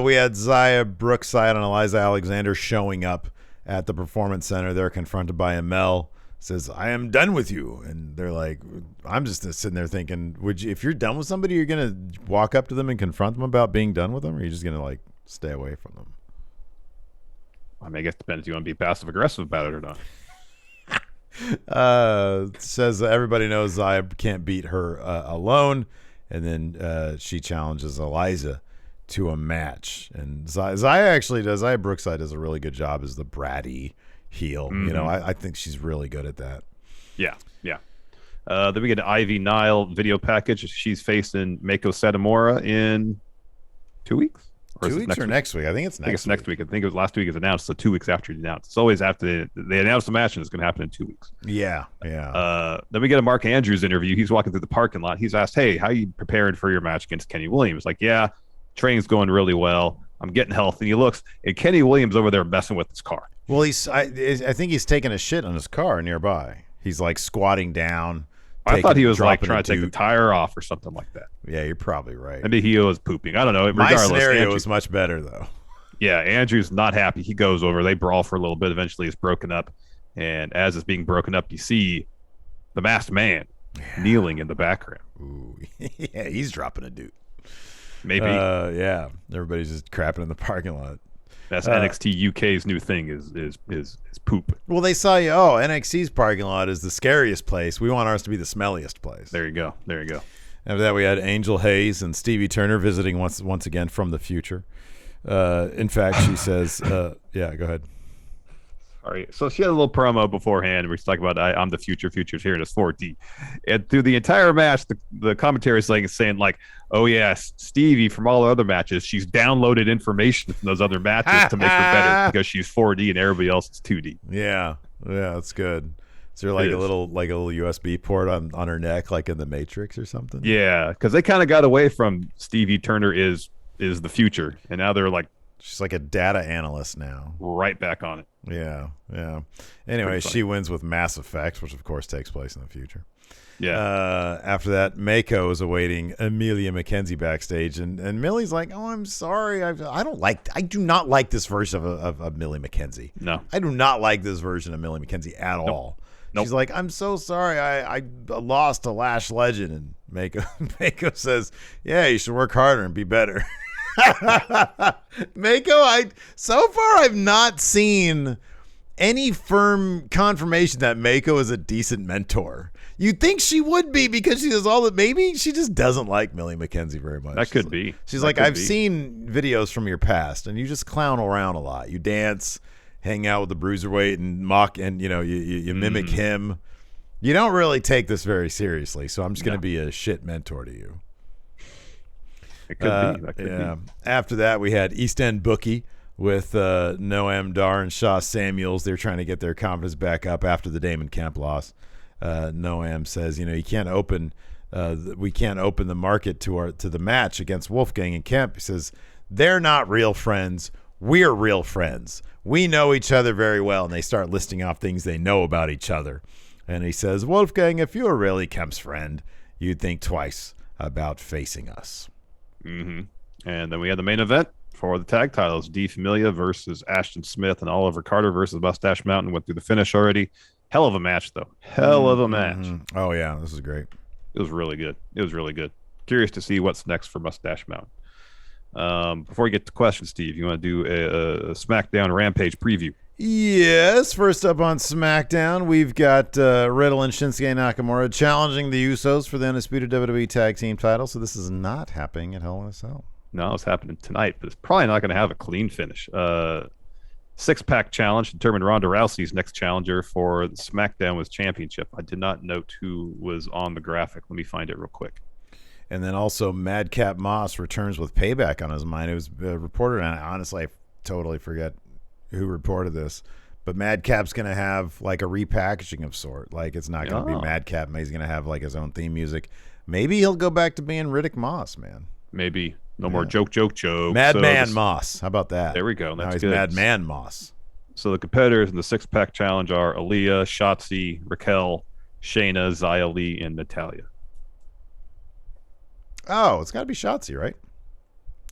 We had Zaya Brookside and Eliza Alexander showing up at the Performance Center. They're confronted by Amel. Says, "I am done with you," and they're like, I'm just sitting there thinking, if you're done with somebody, you're gonna walk up to them and confront them about being done with them, or are you just gonna stay away from them? I mean, I guess it depends if you want to be passive aggressive about it or not. Says everybody knows Zaya can't beat her alone, and then she challenges Eliza to a match, and Zaya Brookside does a really good job as the bratty heel. I think she's really good at that. Yeah. Then we get an Ivy Nile video package. She's facing Mako Satomura in 2 weeks. 2 weeks or next week? I think it's next week. I think it was last week is announced, so 2 weeks after it's announced. It's always after they announce the match, and it's going to happen in 2 weeks. Yeah. Then we get a Mark Andrews interview. He's walking through the parking lot. He's asked, "Hey, how are you preparing for your match against Kenny Williams?" Like, "Yeah, training's going really well. I'm getting healthy." He looks, and Kenny Williams over there messing with his car. Well, I think he's taking a shit on his car nearby. He's squatting down. I thought he was trying to take the tire off or something like that. Yeah, you're probably right. Maybe he was pooping. I don't know. My scenario was much better, though. Yeah, Andrew's not happy. He goes over. They brawl for a little bit. Eventually, it's broken up. And as it's being broken up, you see the masked man kneeling in the background. Ooh, yeah, he's dropping a dude. Maybe. Yeah, everybody's just crapping in the parking lot. That's NXT UK's new thing is poop. Well, they saw you. Oh, NXT's parking lot is the scariest place. We want ours to be the smelliest place. There you go. After that, we had Angel Hayes and Stevie Turner visiting once again from the future. In fact, she says, "Yeah, go ahead." All right. So she had a little promo beforehand where she's talking about I'm the future's here and it's 4D. And through the entire match, the commentary is saying "Oh yes, Stevie from all the other matches, she's downloaded information from those other matches to make her better because she's 4D and everybody else is 2D." Yeah, that's good. Is there a little USB port on her neck, like in the Matrix or something? Yeah, because they kind of got away from Stevie Turner is the future, and now they're she's like a data analyst now. Right back on it. Yeah. Anyway, she wins with Mass Effect, which of course takes place in the future. Yeah. After that, Mako is awaiting Amelia McKenzie backstage, and Millie's like, "Oh, I'm sorry. I do not like this version of Millie McKenzie. No, I do not like this version of Millie McKenzie at all." Nope. She's like, "I'm so sorry. I lost to Lash Legend," and Mako says, "Yeah, you should work harder and be better." Mako, so far I've not seen any firm confirmation that Mako is a decent mentor. You'd think she would be because she does all that. Maybe she just doesn't like Millie McKenzie very much. That could be. She's like, "I've seen videos from your past, and you just clown around a lot. You dance, hang out with the bruiserweight, and mock, and you mimic him." You don't really take this very seriously, so I'm just going to be a shit mentor to you. It could be. That could be. After that, we had East End Bookie with Noam Dar and Shaw Samuels. They're trying to get their confidence back up after the Damon Kemp loss. Noam says, you can't open we can't open the market to the match against Wolfgang and Kemp. He says, they're not real friends. We're real friends. We know each other very well. And they start listing off things they know about each other. And he says, Wolfgang, if you were really Kemp's friend, you'd think twice about facing us. Mm-hmm. And then we had the main event for the tag titles. D Familia versus Ashton Smith and Oliver Carter versus Mustache Mountain. Went through the finish already. Hell of a match, though. Hell of a match. Mm-hmm. Oh, yeah. This is great. It was really good. Curious to see what's next for Mustache Mountain. Before we get to questions, Steve, you want to do a SmackDown Rampage preview? Yes. First up on SmackDown, we've got Riddle and Shinsuke Nakamura challenging the Usos for the undisputed WWE Tag Team title. So this is not happening at Hell in a Cell. No, it's happening tonight, but it's probably not going to have a clean finish. Six-pack challenge determined Ronda Rousey's next challenger for the SmackDown was championship. I did not note who was on the graphic. Let me find it real quick. And then also Madcap Moss returns with Payback on his mind. It was reported, and honestly, I totally forget who reported this, but Madcap's going to have like a repackaging of sort. Like it's not going to be Madcap. He's going to have like his own theme music. Maybe he'll go back to being Riddick Moss, man. Maybe. No more joke. Madman Moss. How about that? There we go. That's now he's good. Madman Moss. So the competitors in the six-pack challenge are Aaliyah, Shotzi, Raquel, Shayna, Xia Li, and Natalya. Oh, it's got to be Shotzi, right?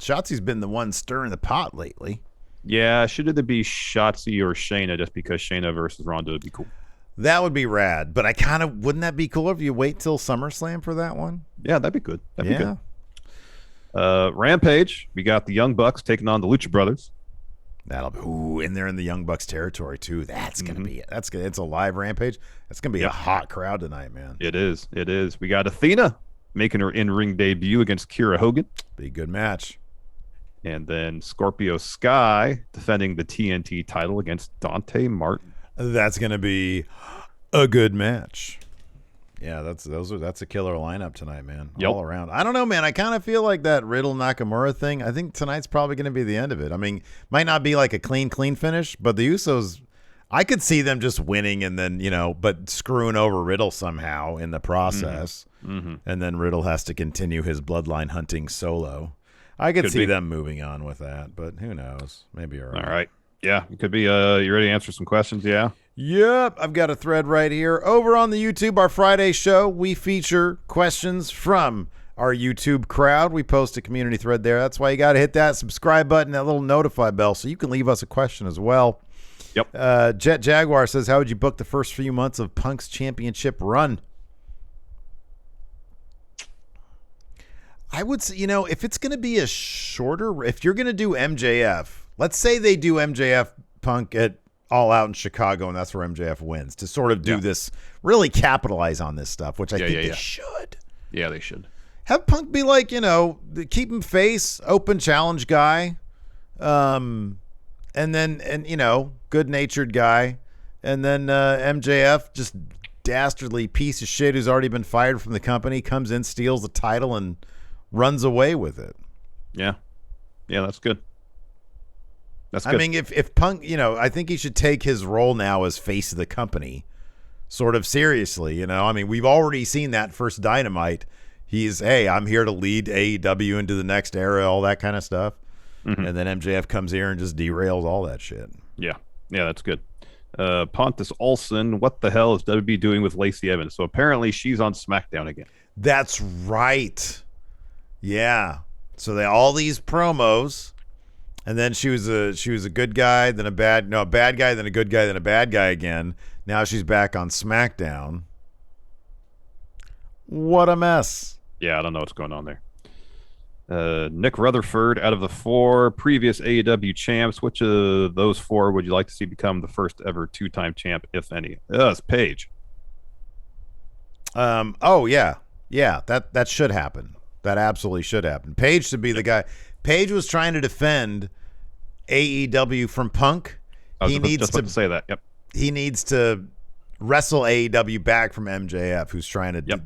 Shotzi's been the one stirring the pot lately. Yeah, should it be Shotzi or Shayna just because Shayna versus Ronda would be cool? That would be rad, but wouldn't that be cooler if you wait till SummerSlam for that one? Yeah, that'd be good. That'd be good. Rampage, we got the Young Bucks taking on the Lucha Brothers. That'll be and they're in the Young Bucks territory too. That's gonna be it. It's a live Rampage. That's gonna be a hot crowd tonight, man. It is. We got Athena making her in-ring debut against Kira Hogan. Be a good match. And then Scorpio Sky defending the TNT title against Dante Martin. That's gonna be a good match. Yeah, that's a killer lineup tonight, man. Yep. All around. I don't know, man. I kind of feel like that Riddle Nakamura thing. I think tonight's probably going to be the end of it. I mean, might not be like a clean finish, but the Usos, I could see them just winning and then, but screwing over Riddle somehow in the process. Mm-hmm. And then Riddle has to continue his bloodline hunting solo. I could see them moving on with that, but who knows? Maybe you're right. All right. Yeah, it could be. You ready to answer some questions? Yeah. Yep, I've got a thread right here. Over on the YouTube, our Friday show, we feature questions from our YouTube crowd. We post a community thread there. That's why you got to hit that subscribe button, that little notify bell, so you can leave us a question as well. Yep. Jet Jaguar says, how would you book the first few months of Punk's championship run? I would say, if it's going to be a shorter, if you're going to do MJF, let's say they do MJF Punk at All Out in Chicago, and that's where MJF wins, to sort of do this, really capitalize on this stuff, which I think they should. Yeah, they should. Have Punk be like, keep him face, open challenge guy, and good-natured guy, and then MJF, just dastardly piece of shit who's already been fired from the company, comes in, steals the title, and runs away with it. Yeah. Yeah, that's good. That's good. I mean, if Punk, I think he should take his role now as face of the company sort of seriously, I mean, we've already seen that first Dynamite. He's, hey, I'm here to lead AEW into the next era, all that kind of stuff. Mm-hmm. And then MJF comes here and just derails all that shit. Yeah. Yeah, that's good. Pontus Olsen, what the hell is WB doing with Lacey Evans? So apparently she's on SmackDown again. That's right. Yeah. So all these promos, and then she was a good guy, then a bad guy, then a good guy, then a bad guy again. Now she's back on SmackDown. What a mess. Yeah, I don't know what's going on there. Nick Rutherford, out of the 4 previous AEW champs, which of those 4 would you like to see become the first ever 2-time champ, if any? It's Paige. Oh, yeah. Yeah, that should happen. That absolutely should happen. Paige should be the guy. Paige was trying to defend AEW from Punk. I was just about to say that. Yep. He needs to wrestle AEW back from MJF, who's trying to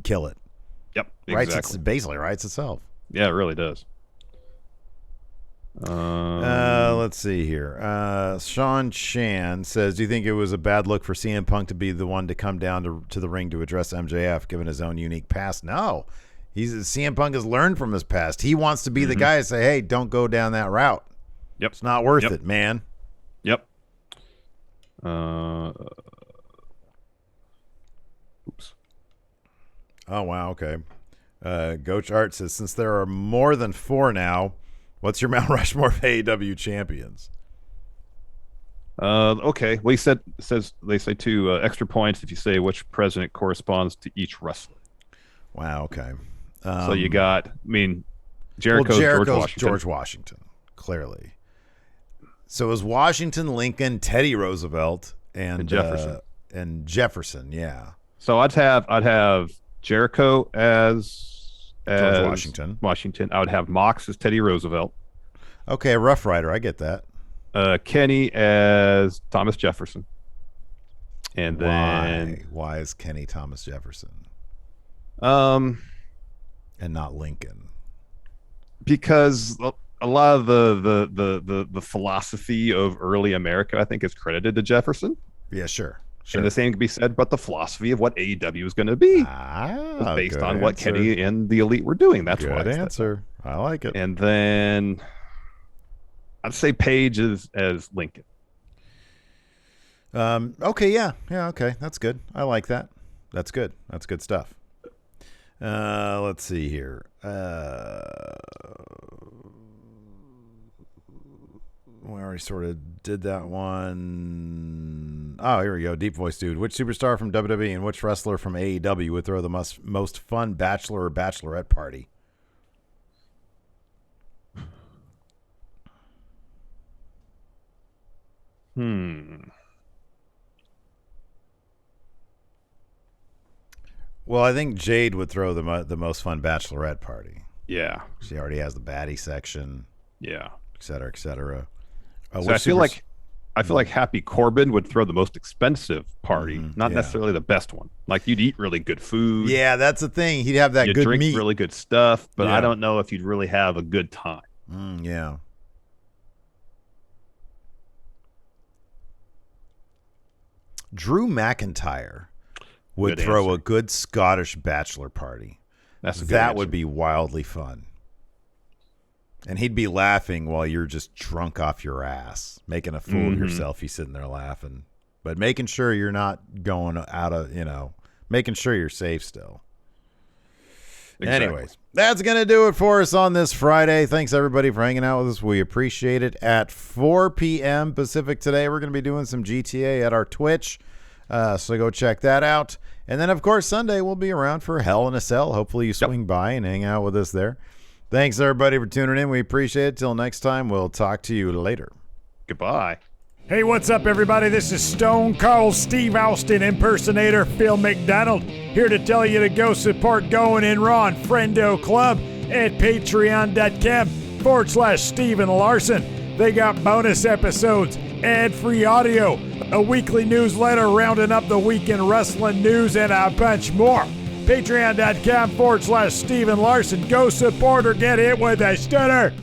kill it. Yep, It basically writes itself. Yeah, it really does. Let's see here. Sean Chan says, do you think it was a bad look for CM Punk to be the one to come down to the ring to address MJF, given his own unique past? No. CM Punk has learned from his past. He wants to be the guy to say, hey, don't go down that route. Yep. It's not worth it, man. Yep. Oops. Oh, wow. Okay. Goach Art says, since there are more than 4 now, what's your Mount Rushmore of AEW champions? Okay. Well, they say 2 extra points if you say which president corresponds to each wrestler. Wow. Okay. So you got, Jericho's George Washington, clearly. So it was Washington, Lincoln, Teddy Roosevelt, and Jefferson. And Jefferson, yeah. So I'd have Jericho as George Washington. I would have Mox as Teddy Roosevelt. Okay, Rough Rider, I get that. Kenny as Thomas Jefferson. And then why is Kenny Thomas Jefferson? And not Lincoln? Because a lot of the philosophy of early America, I think, is credited to Jefferson. Yeah, sure. And the same can be said about the philosophy of what AEW is going to be. Based on what Kenny and the Elite were doing. That's why. Good answer. I like it. And then I'd say Page as Lincoln. Okay, yeah, okay. That's good. I like that. That's good. That's good stuff. Let's see here. We already sort of did that one. Oh, here we go. Deep voice dude. Which superstar from WWE and which wrestler from AEW would throw the most fun bachelor or bachelorette party? Well, I think Jade would throw the most fun bachelorette party. Yeah. She already has the baddie section. Yeah. Et cetera, et cetera. So I feel like Happy Corbin would throw the most expensive party, not necessarily the best one. Like, you'd eat really good food. Yeah, that's the thing. He'd have that you'd good drink meat. Really good stuff, but I don't know if you'd really have a good time. Yeah. Drew McIntyre would throw a good Scottish bachelor party. That would be wildly fun. And he'd be laughing while you're just drunk off your ass, making a fool of yourself. He's sitting there laughing, but making sure you're not going out of, making sure you're safe still. Exactly. Anyways, that's going to do it for us on this Friday. Thanks, everybody, for hanging out with us. We appreciate it. At 4 p.m. Pacific today, we're going to be doing some GTA at our Twitch. So go check that out. And then, of course, Sunday we'll be around for Hell in a Cell. Hopefully you swing by and hang out with us there. Thanks, everybody, for tuning in. We appreciate it. Till next time, we'll talk to you later. Goodbye. Hey, what's up, everybody? This is Stone Cold Steve Austin impersonator Phil McDonald, here to tell you to go support Going In Raw and Friendo Club at patreon.com/Steven Larson. They got bonus episodes, ad-free audio, a weekly newsletter rounding up the weekend wrestling news, and a bunch more. Patreon.com/Steven Larson. Go support or get hit with a stunner.